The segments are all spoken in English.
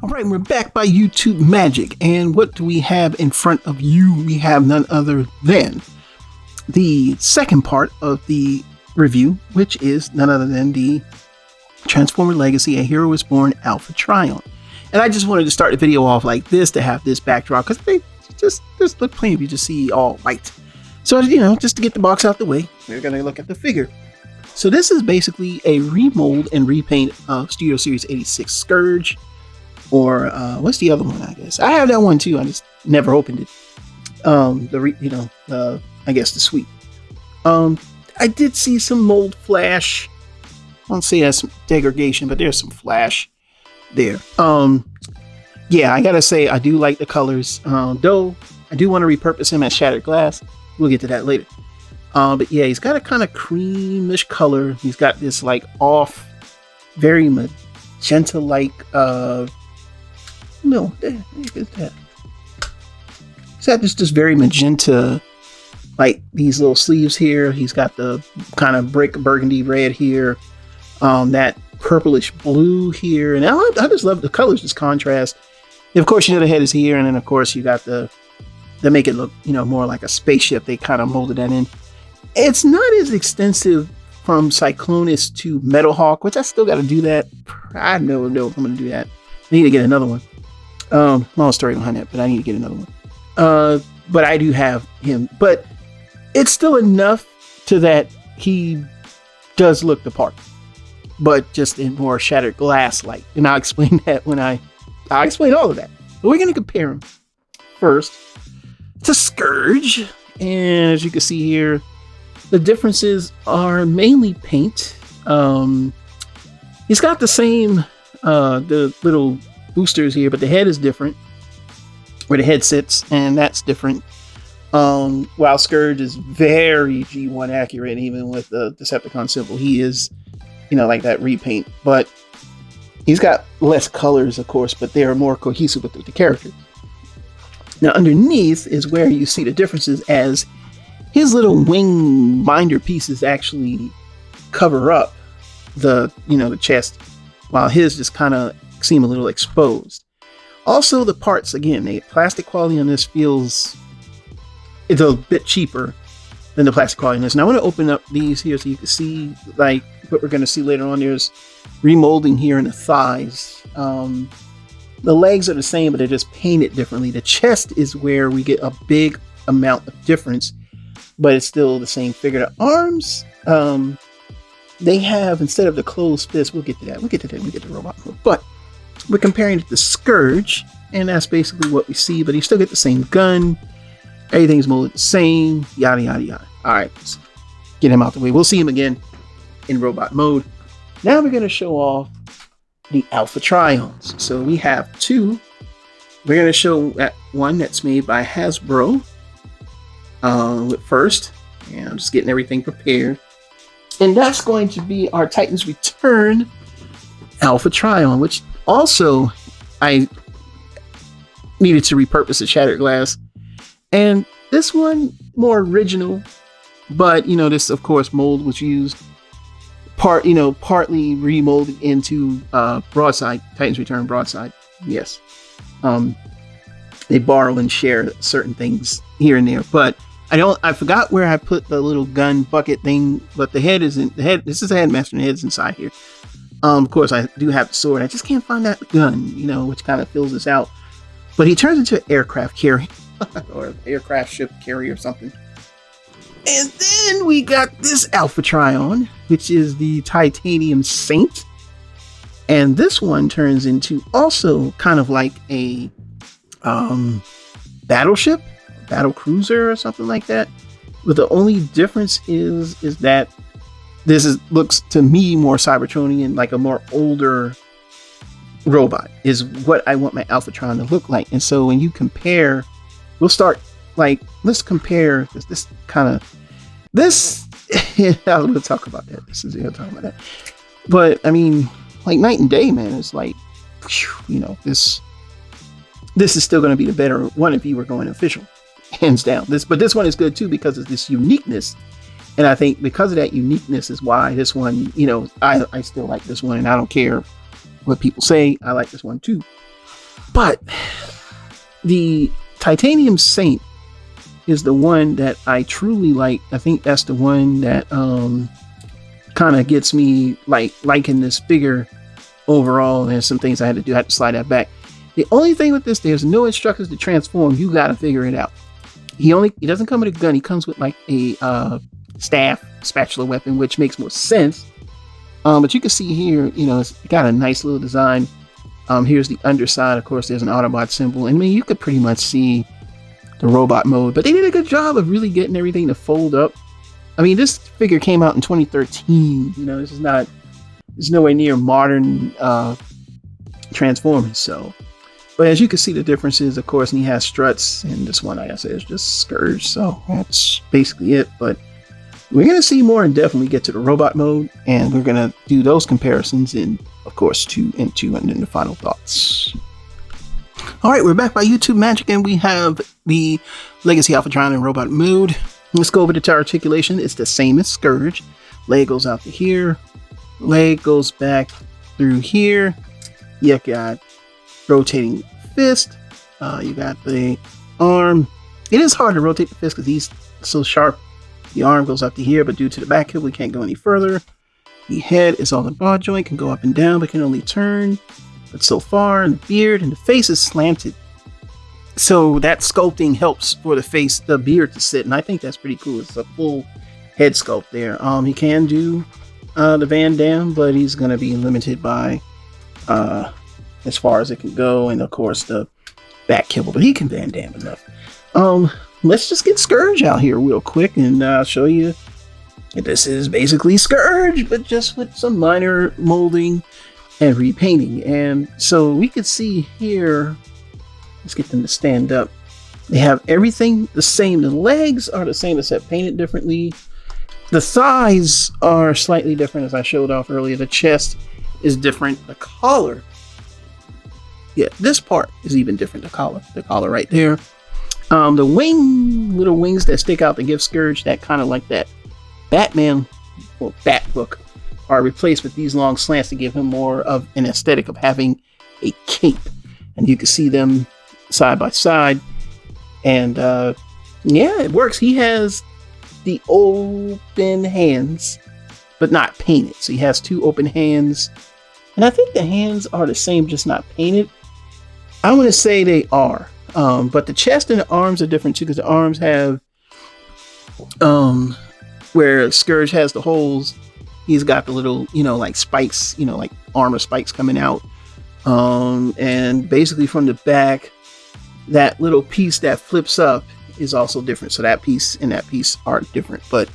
All right, we're back by YouTube Magic, and what do we have in front of you? We have none other than the second part of the review, which is none other than the Transformer Legacy: A Hero Is Born Alpha Trion. And I just wanted to start the video off like this to have this backdrop because they just look plain if you just see all white. So, just to get the box out the way, we're going to look at the figure. So this is basically a remold and repaint of Studio Series 86 Scourge. Or what's the other one? I guess I have that one too. I just never opened it. I guess the suite. I did see some mold flash. I won't say that's some degradation, but there's some flash there. Yeah, I gotta say I do like the colors. Though I do want to repurpose him as Shattered Glass. We'll get to that later. But yeah, he's got a kind of creamish color. He's got this like off, very magenta-like. No, look at that. He's got this very magenta, like these little sleeves here. He's got the kind of brick burgundy red here, that purplish blue here, and I just love the colors, this contrast. And of course, the head is here, and then of course you got they make it look more like a spaceship. They kind of molded that in. It's not as extensive from Cyclonus to Metalhawk, which I still got to do that. I don't know if I'm going to do that. I need to get another one. Long story behind that, but I need to get another one. But I do have him, but it's still enough to that he does look the part, but just in more Shattered Glass light. And I'll explain that I'll explain all of that. But we're going to compare him first to Scourge. And as you can see here, the differences are mainly paint. He's got the same, the little boosters here, but the head is different where the head sits, and that's different. While Scourge is very G1 accurate, even with the Decepticon symbol, he is, like that repaint, but he's got less colors, of course, but they are more cohesive with the character. Now, underneath is where you see the differences, as his little wing binder pieces actually cover up the chest, while his just kind of seem a little exposed. Also, the parts, again, the plastic quality on this it's a bit cheaper than the plastic quality on this. Now I want to open up these here so you can see like what we're going to see later on. There's remolding here in the thighs. The legs are the same, but they're just painted differently. The chest is where we get a big amount of difference, but it's still the same figure. The arms, they have, instead of the closed fist, we'll get to that. We get to robot mode. But we're comparing it to Scourge, and that's basically what we see. But you still get the same gun. Everything's molded the same. Yada, yada, yada. All right, let's get him out the way. We'll see him again in robot mode. Now we're going to show off the Alpha Trions. So we have two. We're going to show that one that's made by Hasbro first. And I'm just getting everything prepared. And that's going to be our Titan's Return Alpha Trion, which also I needed to repurpose the Shattered Glass. And this one, more original, but this of course mold was used partly remolded into Broadside, Titan's Return Broadside. Yes. They borrow and share certain things here and there, but I forgot where I put the little gun bucket thing, but the head isn't the head. This is the headmaster, and the head's inside here. Of course, I do have the sword. I just can't find that gun, which kind of fills this out. But he turns into an aircraft carrier or aircraft ship carrier or something. And then we got this Alpha Trion, which is the Titanium Saint. And this one turns into also kind of like a battleship, battle cruiser or something like that. But the only difference is that looks to me more Cybertronian, like a more older robot is what I want my Alpha Trion to look like. And so when you compare, let's compare this we'll talk about that. We'll talk about that. But I mean, like night and day, man. It's like, this is still going to be the better one if you were going official, hands down. But this one is good too because of this uniqueness. And I think because of that uniqueness is why this one, I still like this one, and I don't care what people say. I like this one too. But the Titanium Saint is the one that I truly like. I think that's the one that kind of gets me liking this figure overall. There's some things I had to do. I had to slide that back. The only thing with this, there's no instructions to transform. You got to figure it out. He doesn't come with a gun. He comes with like a staff, spatula weapon, which makes more sense. But you can see here, it's got a nice little design. Here's the underside. Of course, there's an Autobot symbol. And I mean, you could pretty much see the robot mode, but they did a good job of really getting everything to fold up. I mean, this figure came out in 2013. It's nowhere near modern Transformers. So, but as you can see the differences, of course, and he has struts, and this one, like I said, is just Scourge. So that's basically it. But we're going to see more and definitely get to the robot mode, and we're going to do those comparisons in, of course, 2 and 2, and then the final thoughts. All right, we're back by YouTube Magic, and we have the Legacy Alpha Trion in robot mode. Let's go over to Articulation. It's the same as Scourge. Leg goes out to here. Leg goes back through here. You got rotating fist. You got the arm. It is hard to rotate the fist because he's so sharp. The arm goes up to here, but due to the back heel, we can't go any further. The head is on the broad joint, can go up and down, but can only turn. But so far, and the beard and the face is slanted. So that sculpting helps for the beard to sit, and I think that's pretty cool. It's a full head sculpt there. He can do the Van Damme, but he's going to be limited by as far as it can go, and of course the back kibble, but he can Van Damme enough. Let's just get Scourge out here real quick, and I'll show you. This is basically Scourge, but just with some minor molding and repainting. And so we could see here, let's get them to stand up. They have everything the same. The legs are the same except painted differently. The thighs are slightly different, as I showed off earlier. The chest is different. The collar, this part is even different. The collar right there. The little wings that stick out that give Scourge that kind of like that Batman or bat look are replaced with these long slants to give him more of an aesthetic of having a cape. And you can see them side by side. And it works. He has the open hands, but not painted. So he has 2 open hands. And I think the hands are the same, just not painted. I want to say they are. But the chest and the arms are different too, because the arms have where Scourge has the holes, he's got the little, like spikes, like armor spikes coming out. And basically from the back, that little piece that flips up is also different. So that piece and that piece are different. But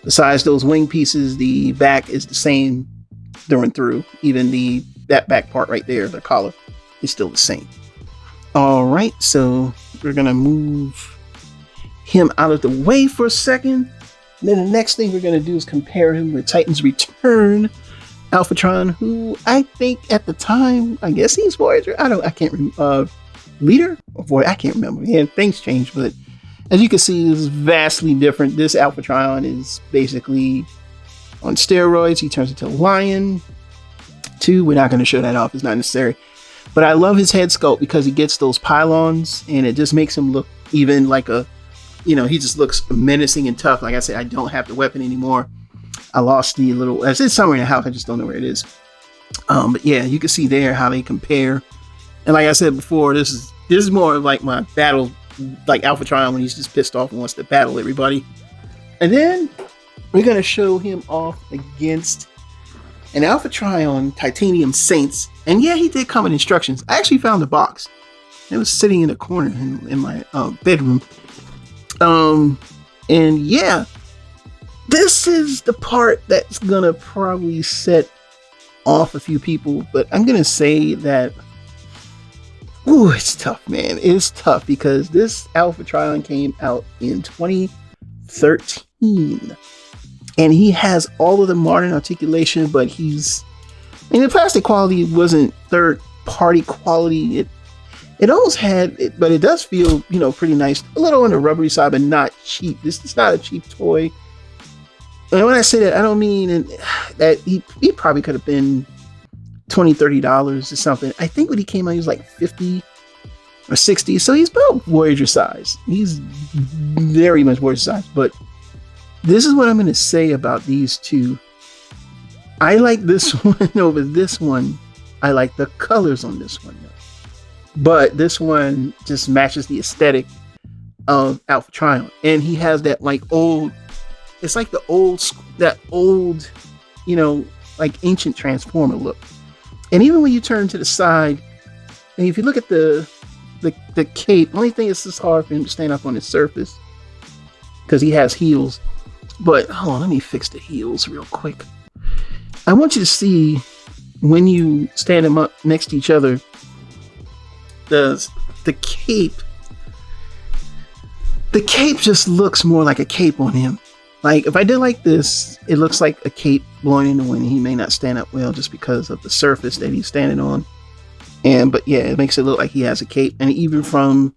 besides those wing pieces, the back is the same through and through. Even that back part right there, the collar, is still the same. All right, so we're going to move him out of the way for a second. And then the next thing we're going to do is compare him with Titan's Return, Alpha Trion, who I think at the time, I guess he's Voyager. I can't remember. Leader or Voyager? I can't remember. Yeah, things change, but as you can see, it's vastly different. This Alpha Trion is basically on steroids. He turns into a lion. 2, we're not going to show that off. It's not necessary. But I love his head sculpt because he gets those pylons, and it just makes him look even like he just looks menacing and tough. Like I said, I don't have the weapon anymore. I lost the little, it's somewhere in the house. I just don't know where it is. But yeah, you can see there how they compare. And like I said before, this is more of like my battle, like Alpha Trion when he's just pissed off and wants to battle everybody. And then we're going to show him off against an Alpha Trion Titanium Saints. And yeah, he did come with instructions. I actually found the box. It was sitting in the corner in my bedroom. And yeah, this is the part that's gonna probably set off a few people, but I'm gonna say that, it's tough, man. It's tough because this Alpha Trion came out in 2013, and he has all of the modern articulation, but the plastic quality wasn't third-party quality. It almost had it, but it does feel, pretty nice. A little on the rubbery side, but not cheap. This is not a cheap toy. And when I say that, I don't mean that he probably could have been $20-$30 or something. I think when he came out, he was like 50 or 60. So he's about Voyager size. He's very much Voyager size. But this is what I'm going to say about these two. I like this one over this one. I like the colors on this one, though. But this one just matches the aesthetic of Alpha Trion. And he has that like old, it's like the old, that old, you know, like ancient Transformer look. And even when you turn to the side, and if you look at the cape, only thing is it's hard for him to stand up on his surface because he has heels. But hold on, let me fix the heels real quick. I want you to see when you stand them up next to each other, the cape just looks more like a cape on him. Like if I did like this, it looks like a cape blowing in the wind. He may not stand up well just because of the surface that he's standing on. But yeah, it makes it look like he has a cape. And even from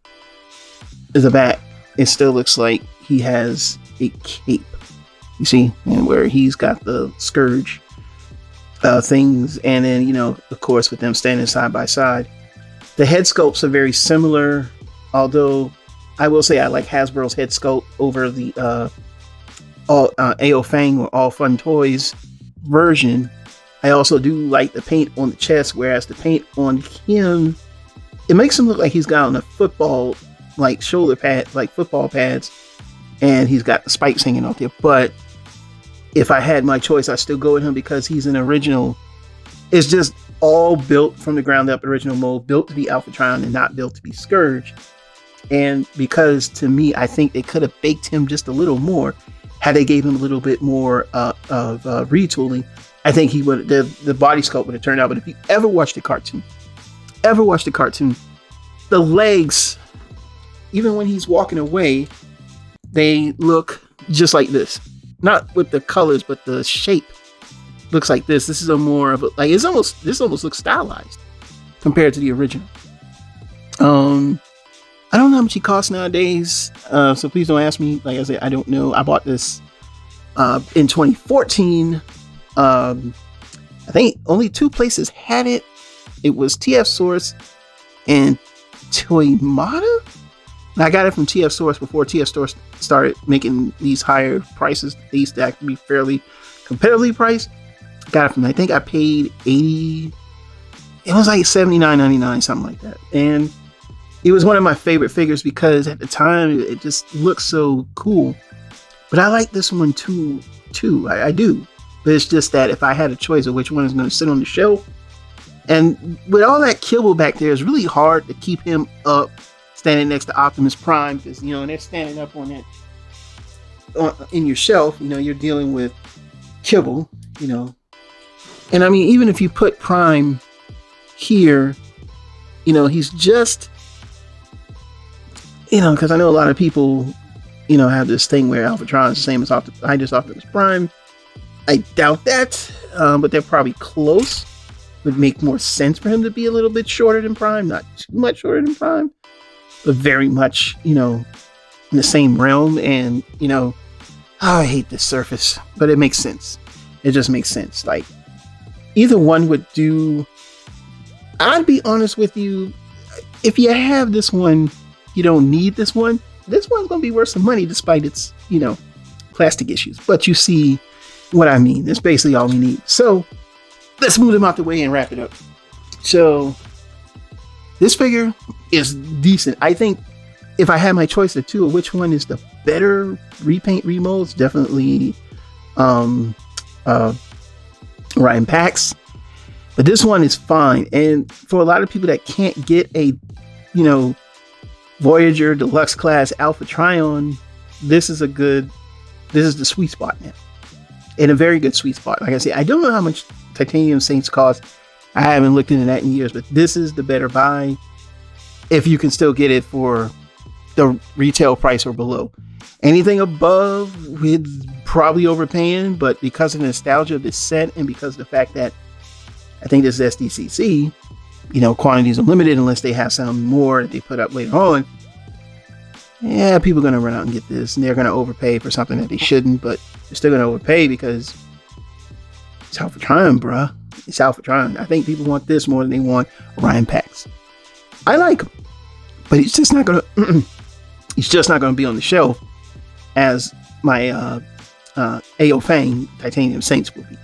the back, it still looks like he has a cape. You see, and where he's got the Scourge things, and then, you know, of course, with them standing side by side. The head sculpts are very similar, although I will say I like Hasbro's head sculpt over the AO Fang or All Fun Toys version. I also do like the paint on the chest, whereas the paint on him, it makes him look like he's got on a football, like shoulder pad, like football pads, and he's got the spikes hanging off there. But if I had my choice, I still go with him because he's an original. It's just all built from the ground up, original mold, built to be Alpha Trion and not built to be Scourge. And because to me, I think they could have baked him just a little more had they gave him a little bit more of retooling. I think he would, the body sculpt would have turned out. But if you ever watched the cartoon, the legs, even when he's walking away, they look just like this. Not with the colors, but the shape looks like this. This is a more of a, like, this almost looks stylized compared to the original. I don't know how much he costs nowadays, so please don't ask me. Like I said, I don't know. I bought this in 2014. I think only two places had it. It was TF Source and Toymata. And I got it from TF Source before TF Source started making these higher prices. They used to actually be fairly competitively priced. Got it from, I think I paid $80. It was like $79.99, something like that. And it was one of my favorite figures because at the time it just looked so cool. But I like this one too. I do. But it's just that if I had a choice of which one is going to sit on the shelf, and with all that kibble back there, it's really hard to keep him up standing next to Optimus Prime, because, you know, and they're standing up on that in your shelf, you know, you're dealing with kibble, you know. And I mean, even if you put Prime here, you know, he's just, you know, because I know a lot of people, you know, have this thing where Alpha Trion is the same as Optimus Prime. I doubt that, but they're probably close. Would make more sense for him to be a little bit shorter than Prime, not too much shorter than Prime, but very much, you know, in the same realm. And, you know, I hate this surface, but it makes sense. It just makes sense. Like, either one would do. I'd be honest with you, if you have this one, you don't need this one. This one's going to be worth some money despite its, you know, plastic issues. But you see what I mean. That's basically all we need. So let's move them out the way and wrap it up. So this figure is decent. I think if I had my choice of two of which one is the better repaint remolds, definitely Ryan Pax. But this one is fine. And for a lot of people that can't get a, you know, Voyager Deluxe Class Alpha Trion, this is the sweet spot now. And a very good sweet spot. Like I said, I don't know how much Titanium Saints cost. I haven't looked into that in years, but this is the better buy if you can still get it for the retail price or below. Anything above, with probably overpaying, but because of the nostalgia of this set and because of the fact that I think this is SDCC, you know, quantities are limited unless they have some more that they put up later on. Yeah, people are going to run out and get this, and they're going to overpay for something that they shouldn't, but they're still going to overpay because it's Alpha Trion, bruh. It's Alpha Trion. I think people want this more than they want Orion Pax. I like him, but he's just not gonna. He's just not gonna be on the shelf as my AO Fang Titanium Saints will be.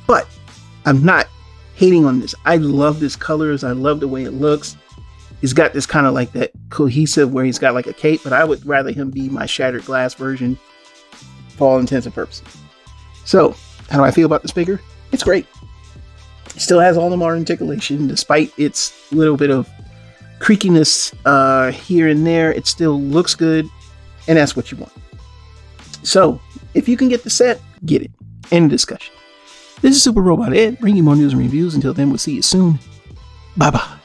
But I'm not hating on this. I love this colors. I love the way it looks. He's got this kind of like that cohesive where he's got like a cape, but I would rather him be my shattered glass version for all intents and purposes. So, how do I feel about this figure? It's great. It still has all the modern articulation, despite its little bit of creakiness here and there. It still looks good, and that's what you want. So, if you can get the set, get it. End of discussion. This is Super Robot Ed, bringing you more news and reviews. Until then, we'll see you soon. Bye-bye.